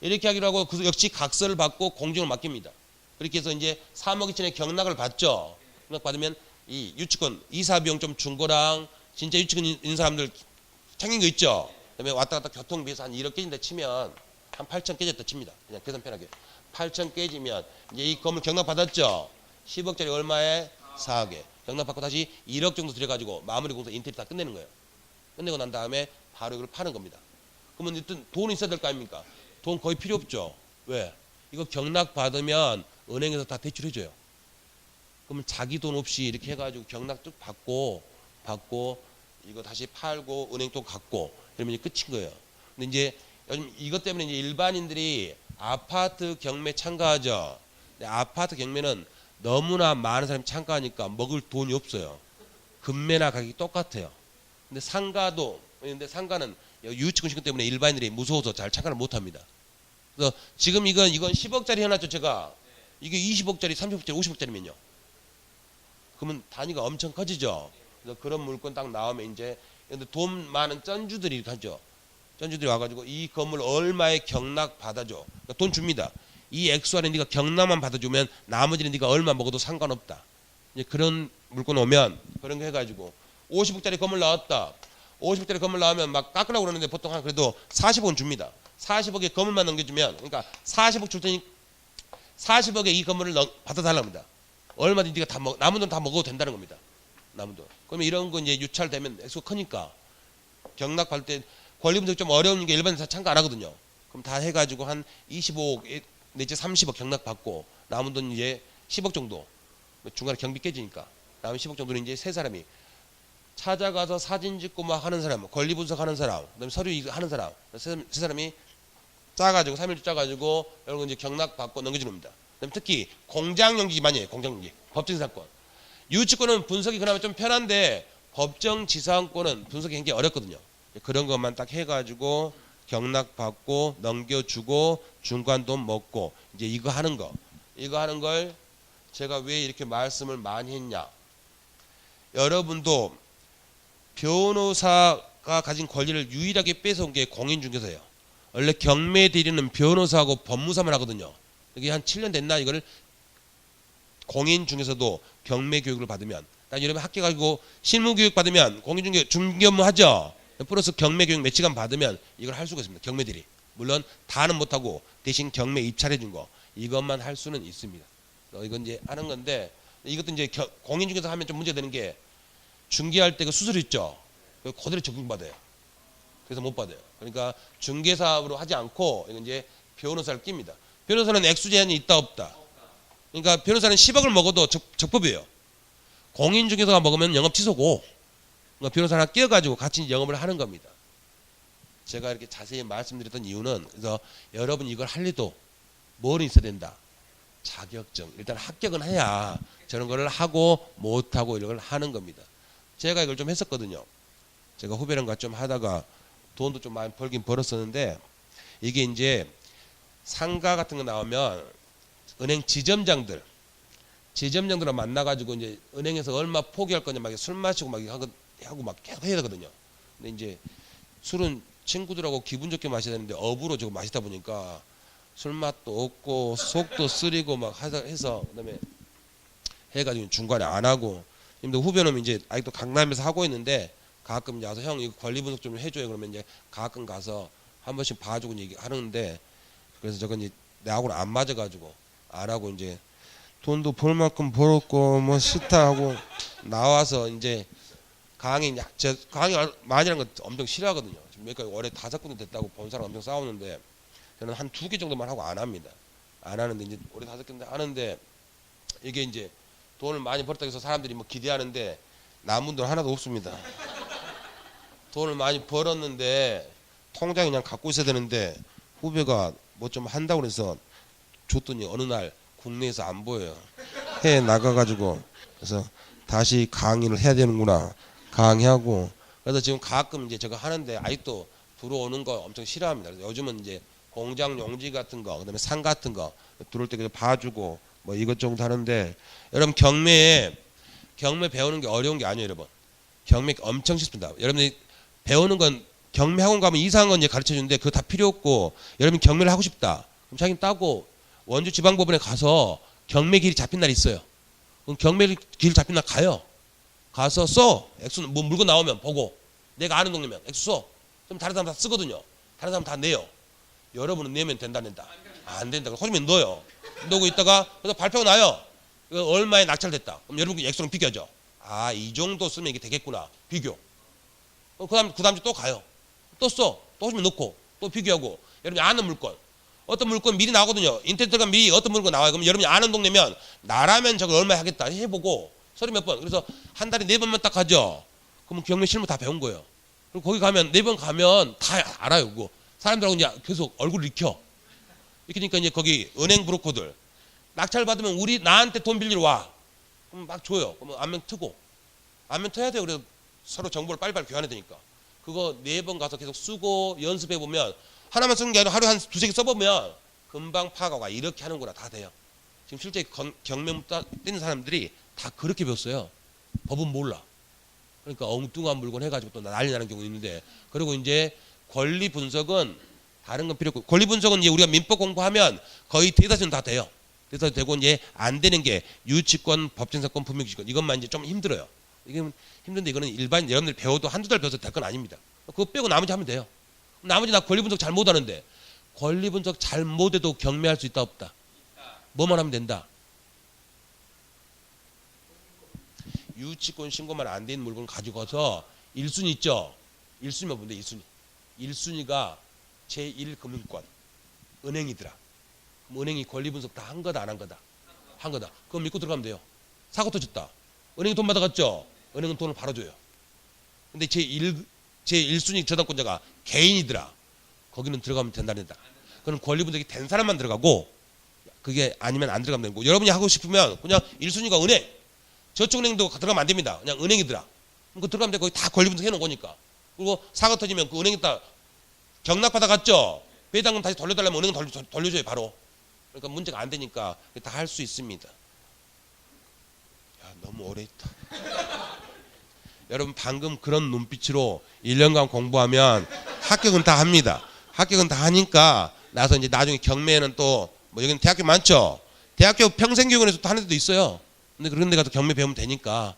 이렇게 하기로 하고 그 역시 각서를 받고 공증을 맡깁니다. 그렇게 해서 이제 3억 2천에 경락을 받죠. 경락 받으면 이 유치권 이사 비용 좀 준 거랑 진짜 유치권 있는 사람들 챙긴 거 있죠. 그다음에 왔다 갔다 교통비에서 한 1억 깨진다 치면 한 8천 깨졌다 칩니다. 그냥 계산 편하게 8천 깨지면 이제 이 건물 경락 받았죠. 10억짜리 얼마에 4억에 경락 받고 다시 1억 정도 들여가지고 마무리 공사 인테리어 다 끝내는 거예요. 끝내고 난 다음에 바로 이걸 파는 겁니다. 그러면 일단 돈이 있어야 될 거 아닙니까? 돈 거의 필요 없죠. 왜? 이거 경락 받으면 은행에서 다 대출해줘요. 그러면 자기 돈 없이 이렇게 해가지고 경락 쭉 받고 이거 다시 팔고 은행 또 갚고 이러면 이제 끝인 거예요. 근데 이제 요즘 이것 때문에 이제 일반인들이 아파트 경매 참가하죠. 근데 아파트 경매는 너무나 많은 사람이 참가하니까 먹을 돈이 없어요. 금매나 가격이 똑같아요. 근데 상가는 유치권 신고 때문에 일반인들이 무서워서 잘 참가를 못합니다. 그래서 지금 이건 10억짜리 해놨죠. 제가 이게 20억짜리, 30억짜리, 50억짜리면요. 그러면 단위가 엄청 커지죠. 그래서 그런 물건 딱 나오면 이제 돈 많은 쩐주들이 하죠. 쩐주들이 와가지고 이 건물 얼마에 경락 받아줘. 그러니까 돈 줍니다. 이 액수 안에 네가 경락만 받아주면 나머지는 네가 얼마 먹어도 상관없다. 이제 그런 물건 오면 그런 거 해가지고 50억짜리 건물 나왔다. 50억짜리 건물 나오면 막 깎으라고 그러는데 보통 한 그래도 40억은 줍니다. 40억에 건물만 넘겨주면 그러니까 40억 줄 테니 40억에 이 건물을 받아달라고 합니다. 얼마든지 네가 다 남은 돈 다 먹어도 된다는 겁니다. 남은 돈. 그러면 이런 거 이제 유찰되면 액수가 크니까 경락 받을 때 권리 분석이 좀 어려운 게 일반인 다 참가 안 하거든요. 그럼 다 해가지고 한 25억 내지 30억 경락 받고 남은 돈 이제 10억 정도 중간에 경비 깨지니까 남은 10억 정도는 이제 세 사람이 찾아가서 사진 찍고 막 하는 사람, 권리 분석하는 사람, 그다음에 서류 하는 사람, 세 사람이 짜가지고 3일주 짜가지고 이런 거 이제 경락 받고 넘겨주는 겁니다. 그다음에 특히 공장용지 많이 해요. 공장용지, 법정지상권. 유치권은 분석이 그나마 좀 편한데 법정지상권은 분석이 굉장히 어렵거든요. 그런 것만 딱 해가지고 경락 받고 넘겨주고 중간 돈 먹고 이제 이거 하는 걸 제가 왜 이렇게 말씀을 많이 했냐? 여러분도 변호사가 가진 권리를 유일하게 뺏어온 게 공인중개사예요. 원래 경매 대리는 변호사하고 법무사만 하거든요. 여기 한 7년 됐나 이거를 공인중개사도 경매 교육을 받으면 난 여러분 학교 가지고 실무교육 받으면 공인중개 중개업무 하죠. 플러스 경매 교육 몇 시간 받으면 이걸 할 수가 있습니다. 경매 대리. 물론 다는 못하고 대신 경매 입찰해 준 거 이것만 할 수는 있습니다. 이건 이제 하는 건데 이것도 이제 공인중개사 하면 좀 문제되는 게 중개할 때 그 수수료 있죠. 그대로 적용받아요. 그래서 못 받아요. 그러니까 중개사업으로 하지 않고 이건 이제 변호사를 낍니다. 변호사는 액수 제한이 있다 없다. 그러니까 변호사는 10억을 먹어도 적법이에요. 공인중개사가 먹으면 영업 취소고 그러니까 변호사 하나 끼워가지고 같이 영업을 하는 겁니다. 제가 이렇게 자세히 말씀드렸던 이유는 그래서 여러분 이걸 할 리도 뭘 있어야 된다. 자격증. 일단 합격은 해야 저런 거를 하고 못하고 이런 걸 하는 겁니다. 제가 이걸 좀 했었거든요. 제가 후배랑과 좀 하다가 돈도 좀 많이 벌긴 벌었었는데 이게 이제 상가 같은 거 나오면 은행 지점장들 만나가지고 이제 은행에서 얼마 포기할 거냐 막 술 마시고 막 하고 막 계속 해야 되거든요. 근데 이제 술은 친구들하고 기분 좋게 마셔야 되는데 업으로 저거 마시다 보니까 술 맛도 없고 속도 쓰리고 막 해서 그다음에 해가지고 중간에 안 하고 근데 후배놈이 이제 아직도 강남에서 하고 있는데 가끔 이제 와서 형 이거 권리 분석 좀 해줘요 그러면 이제 가끔 가서 한 번씩 봐주고 얘기하는데 그래서 저건 이제 내하고는 안 맞아가지고 안 하고 이제 돈도 벌 만큼 벌었고 뭐 싫다 하고 나와서 이제 강의 많이 하는 거 엄청 싫어하거든요. 지금 몇 가지 올해 5군데 됐다고 본 사람 엄청 싸우는데 저는 한 2개 정도만 하고 안 합니다. 안 하는데 이제 올해 5군데 하는데 이게 이제 돈을 많이 벌었다고 해서 사람들이 뭐 기대하는데 남은 돈 하나도 없습니다. 돈을 많이 벌었는데 통장에 그냥 갖고 있어야 되는데 후배가 뭐 좀 한다고 그래서 줬더니 어느 날 국내에서 안 보여요. 해외 나가가지고 그래서 다시 강의를 해야 되는구나 강의하고 그래서 지금 가끔 이제 제가 하는데 아직도 들어오는 거 엄청 싫어합니다. 그래서 요즘은 이제 공장 용지 같은 거 그다음에 상 같은 거 들어올 때 그냥 봐주고 뭐 이것저것 하는데 여러분 경매 배우는 게 어려운 게 아니에요. 여러분 경매 엄청 쉽습니다. 여러분이 배우는 건 경매 학원 가면 이상한 건 이제 가르쳐 주는데 그거 다 필요 없고 여러분 경매를 하고 싶다 그럼 자기는 따고 원주 지방법원에 가서 경매 길이 잡힌 날 있어요. 그럼 경매 길 잡힌 날 가서 써 액수는 뭐 물건 나오면 보고 내가 아는 동네면 액수 써 그럼 다른 사람 다 쓰거든요. 다른 사람 다 내요. 여러분은 내면 된다 낸다. 안 된다. 소지면 넣어요. 넣고 있다가 그래서 발표가 나요. 이거 얼마에 낙찰됐다. 그럼 여러분 액수랑 비교하죠. 아, 이 정도 쓰면 이게 되겠구나. 비교. 그 다음 주 또 가요. 또 써. 또 소지면 넣고 또 비교하고. 여러분이 아는 물건. 어떤 물건 미리 나오거든요. 인터넷 들어가면 미리 어떤 물건 나와요. 그럼 여러분이 아는 동네면 나라면 저걸 얼마에 하겠다 해보고 서류 몇 번. 그래서 한 달에 4번만 딱 가죠. 그러면 경매 실무 다 배운 거예요. 그리고 거기 가면 4번 가면 다 알아요. 그거. 사람들하고 이제 계속 얼굴을 익혀. 익히니까 이제 거기 은행 브로커들 낙찰 받으면 나한테 돈 빌리러 와. 그럼 막 줘요. 그러면 안면 트고. 안면 터야 돼요. 그래서 서로 정보를 빨리빨리 교환해야 되니까. 그거 4번 가서 계속 쓰고 연습해 보면 하나만 쓰는 게 아니라 하루에 한 2-3개 써보면 금방 파악하고 이렇게 하는구나 다 돼요. 지금 실제 경매 뛰는 사람들이 다 그렇게 배웠어요. 법은 몰라. 그러니까 엉뚱한 물건 해가지고 또 난리 나는 경우 있는데, 그리고 이제 권리 분석은 다른 건 필요 없고, 권리 분석은 이제 우리가 민법 공부하면 거의 대다수는 다 돼요. 대다수 되고 이제 안 되는 게 유치권, 법정사건, 분명지권 이것만 이제 좀 힘들어요. 이게 힘든데 이거는 일반 여러분들 배워도 한두 달 배워서 될 건 아닙니다. 그거 빼고 나머지 하면 돼요. 나머지 나 권리 분석 잘 못하는데 권리 분석 잘 못해도 경매할 수 있다 없다? 뭐만 하면 된다? 유치권 신고만 안 된 물건을 가지고 가서 1순위 있죠? 1순위만 보면 돼. 1순위. 1순위가 제1금융권 은행이더라. 그럼 은행이 권리 분석 다 한 거다 안 한 거다? 한 거다. 그럼 믿고 들어가면 돼요. 사고 터졌다. 은행이 돈 받아갔죠? 은행은 돈을 바로 줘요. 근데 제1순위 저당권자가 개인이더라. 거기는 들어가면 된다는다. 그건 권리 분석이 된 사람만 들어가고 그게 아니면 안 들어가면 되고, 여러분이 하고 싶으면 그냥 1순위가 은행, 저쪽 은행도 들어가면 안 됩니다. 그냥 은행이더라. 그럼 그 들어가면 돼. 거기 다 권리 분석 해놓은 거니까. 그리고 사고 터지면 그 은행에다 경락 받아갔죠? 배당금 다시 돌려달라면 은행은 돌려줘요 바로. 그러니까 문제가 안 되니까 다 할 수 있습니다. 야, 너무 오래 했다. 여러분 방금 그런 눈빛으로 1년간 공부하면 합격은 다 합니다. 합격은 다 하니까 나서 이제 나중에 경매에는 또 뭐 여기는 대학교 많죠. 대학교 평생교육원에서 또 하는 데도 있어요. 근데 그런 데 가서 경매 배우면 되니까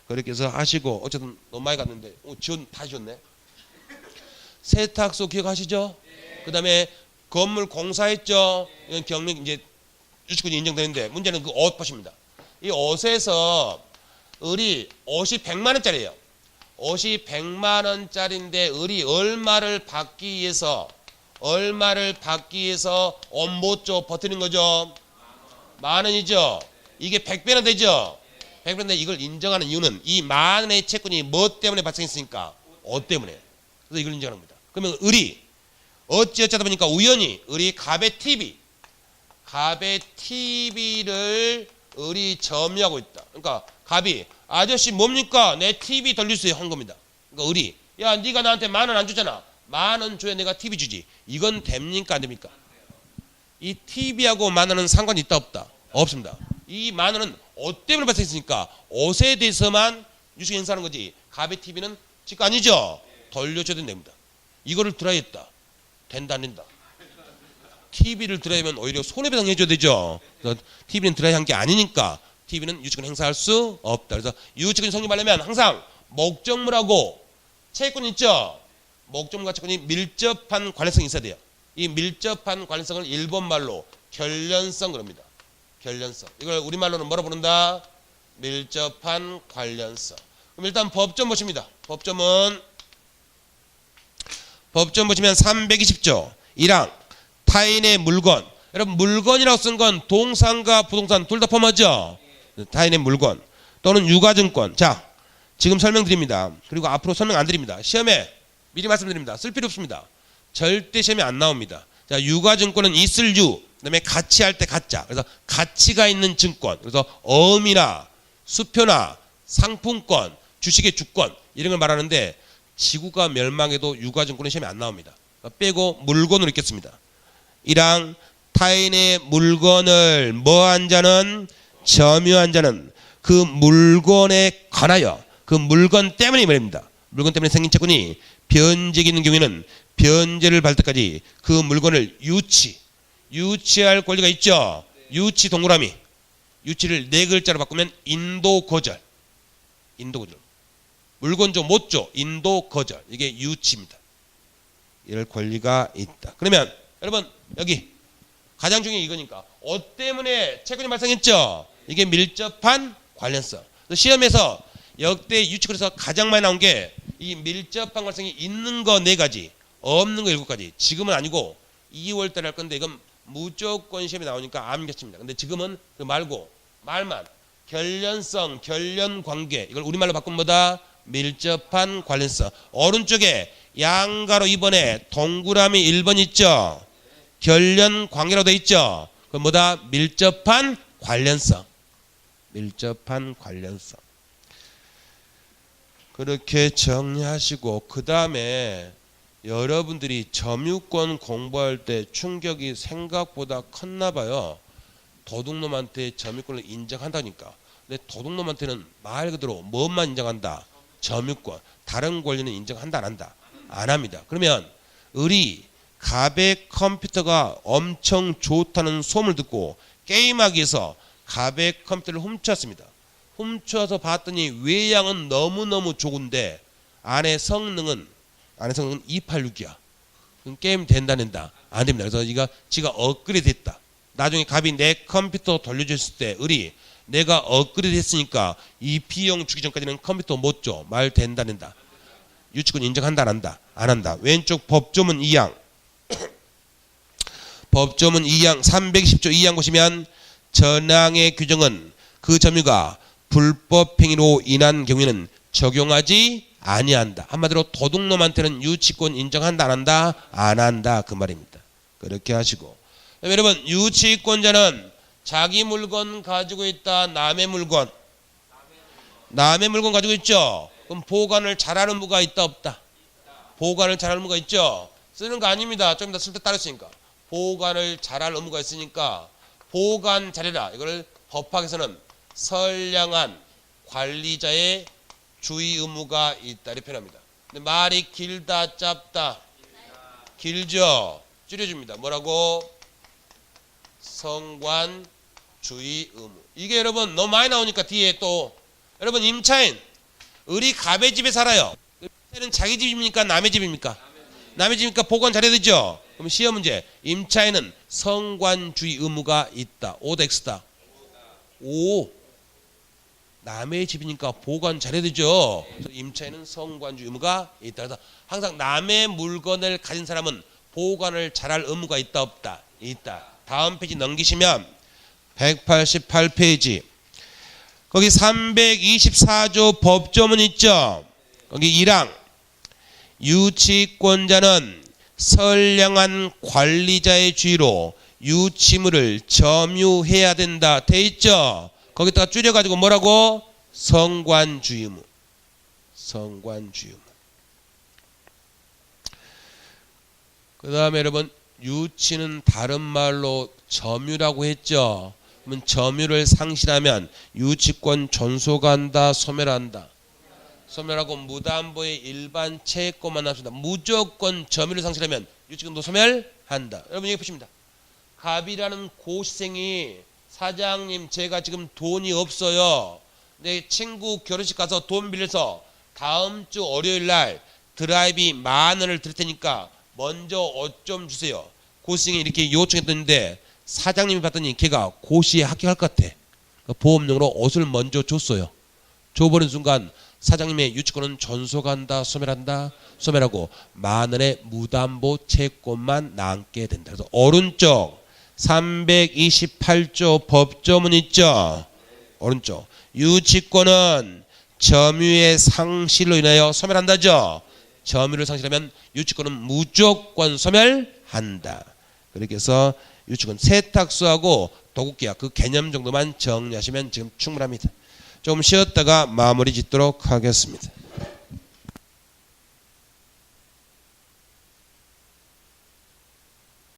그렇게 해서 하시고, 어쨌든 너무 많이 갔는데 지원 다 하셨네. 세탁소 기억하시죠? 그 다음에 건물 공사했죠? 이건 경매 이제 유치권이 인정되는데, 문제는 그 옷 보십니다. 이 옷에서 을이 옷이 100만 원짜리예요. 옷이 100만 원짜리인데 을이 얼마를 받기 위해서 옷 못 줘 버티는 거죠. 10,000원이죠. 이게 100배나 되죠. 100배인데 이걸 인정하는 이유는 이 10,000원의 채권이 뭐 때문에 발생했으니까? 옷 때문에. 그래서 이걸 인정하는 겁니다. 그러면 을이 어찌어쩌다 보니까 우연히 을이 갑의 TV를 을이 점유하고 있다. 그러니까 갑이 아저씨 뭡니까? 내 TV 돌려주세요 한 겁니다. 그러니까 을이 야 네가 나한테 10,000원 안 주잖아. 10,000원 줘야 내가 TV 주지. 이건 됩니까 안 됩니까? 이 TV하고 10,000원은 상관이 있다 없다? 없습니다. 이 10,000원은 옷 때문에 발생했으니까 옷에 대해서만 유식 행사하는 거지. 갑의 TV는 지가 아니죠. 돌려줘야 됩니다. 이거를 드라이했다. 된다 안 된다? TV를 드라이하면 오히려 손해배상 해줘야 되죠. 그래서 TV는 드라이한 게 아니니까 TV는 유치권 행사할 수 없다. 그래서 유치권이 성립하려면 항상 목적물하고 채권 있죠. 목적물과 채권이 밀접한 관련성이 있어야 돼요. 이 밀접한 관련성을 일본 말로 결련성 그럽니다. 결련성. 이걸 우리말로는 뭐라 부른다? 밀접한 관련성. 그럼 일단 법점 보십니다. 법점 보시면 320조 1항 타인의 물건. 여러분 물건이라고 쓴 건 동산과 부동산 둘 다 포함하죠. 타인의 물건 또는 유가증권. 자 지금 설명드립니다. 그리고 앞으로 설명 안 드립니다. 시험에 미리 말씀드립니다. 쓸 필요 없습니다. 절대 시험에 안 나옵니다. 자 유가증권은 있을 유, 그다음에 가치할 때 가짜. 그래서 가치가 있는 증권. 그래서 어음이나 수표나 상품권, 주식의 주권 이런 걸 말하는데, 지구가 멸망해도 유가증권은 시험에 안 나옵니다. 빼고 물건으로 읽겠습니다. 1항 타인의 물건을 뭐한 자는 점유한 자는 그 물건에 관하여 그 물건 때문에 말입니다. 물건 때문에 생긴 채권이 변제가 있는 경우에는 변제를 받을 때까지 그 물건을 유치할 권리가 있죠. 유치 동그라미. 유치를 4글자로 바꾸면 인도거절. 물건 줘 못 줘 인도거절. 이게 유치입니다. 이럴 권리가 있다. 그러면 여러분 여기 가장 중요한 이거니까. 때문에 채권이 발생했죠? 이게 밀접한 관련성. 시험에서 역대 유치권에서 가장 많이 나온 게 이 밀접한 관련성이 있는 거 4가지, 없는 거 7가지. 지금은 아니고 2월 달에 할 건데 이건 무조건 시험에 나오니까 암기했습니다. 근데 지금은 그 말고 말만 결련성, 결련관계 이걸 우리말로 바꾸면 뭐다? 밀접한 관련성. 오른쪽에 양가로 2번에 동그라미 1번 있죠? 결련관계라고 돼 있죠? 그건 뭐다? 밀접한 관련성. 밀접한 관련성. 그렇게 정리하시고 그 다음에 여러분들이 점유권 공부할 때 충격이 생각보다 컸나 봐요. 도둑놈한테 점유권을 인정한다니까. 근데 도둑놈한테는 말 그대로 뭐만 인정한다? 점유권. 다른 권리는 인정한다 안 한다? 안 합니다. 그러면 을이 갑의 컴퓨터가 엄청 좋다는 소문을 듣고 게임하기 위해서 갑의 컴퓨터를 훔쳤습니다. 훔쳐서 봤더니 외양은 너무너무 좋은데 안에 성능은 286이야. 그럼 게임 된다는다? 안 됩니다. 그래서 지가 업그레이드 했다. 나중에 갑이 내 컴퓨터 돌려줬을 때 을이 내가 업그레이드 했으니까 이 비용 주기 전까지는 컴퓨터 못 줘. 말 된다는다. 유치권 인정한다 안 한다? 안 한다. 왼쪽 법조문 2항. 법조문 2항 310조 2항 보시면 전항의 규정은 그 점유가 불법행위로 인한 경우에는 적용하지 아니한다. 한마디로 도둑놈한테는 유치권 인정한다 안 한다? 안 한다 그 말입니다. 그렇게 하시고 여러분 유치권자는 자기 물건 가지고 있다. 남의 물건 가지고 있죠. 그럼 보관을 잘하는 무가 있다 없다? 보관을 잘하는 무가 있죠. 쓰는 거 아닙니다. 좀 이따 쓸 때 따르시니까 보관을 잘할 의무가 있으니까 보관 잘해라. 이걸 법학에서는 선량한 관리자의 주의 의무가 있다 이렇게 표현합니다. 근데 말이 길다 짧다? 길죠. 줄여줍니다. 뭐라고? 성관 주의 의무. 이게 여러분 너무 많이 나오니까 뒤에 또 여러분 임차인 을이 갑의 집에 살아요. 임차인은 자기 집입니까? 남의 집입니까? 남의 집이니까 보관 잘해야 되죠. 그럼 시험 문제 임차인은 성관주의 의무가 있다. O다 X다? O. 남의 집이니까 보관 잘해야 되죠. 그래서 임차인은 성관주의 의무가 있다. 그래서 항상 남의 물건을 가진 사람은 보관을 잘할 의무가 있다 없다? 있다. 다음 페이지 넘기시면 188페이지 거기 324조 법조문 있죠. 거기 1항 유치권자는 선량한 관리자의 주의로 유치물을 점유해야 된다 돼 있죠. 거기다가 줄여가지고 뭐라고? 성관주의 의무. 성관주의 의무. 그 다음에 여러분 유치는 다른 말로 점유라고 했죠. 그러면 점유를 상실하면 유치권 존속한다 소멸한다? 소멸하고 무담보의 일반 채권만 남습니다. 무조건 점유를 상실하면 유치권도 소멸한다. 여러분 여기 보십니다. 갑이라는 고시생이 사장님 제가 지금 돈이 없어요. 내 친구 결혼식 가서 돈 빌려서 다음 주 월요일 날 드라이브 10,000원을 드릴 테니까 먼저 옷 좀 주세요. 고시생이 이렇게 요청했는데 사장님이 봤더니 걔가 고시에 합격할 것 같아. 보험용으로 옷을 먼저 줬어요. 줘버린 순간 사장님의 유치권은 존속한다 소멸한다? 소멸하고 10,000원의 무담보 채권만 남게 된다. 그래서 오른쪽 328조 법조문 있죠. 오른쪽 유치권은 점유의 상실로 인하여 소멸한다죠. 점유를 상실하면 유치권은 무조건 소멸한다. 그렇게 해서 유치권 세탁소하고 도급계약 그 개념 정도만 정리하시면 지금 충분합니다. 좀 쉬었다가 마무리 짓도록 하겠습니다.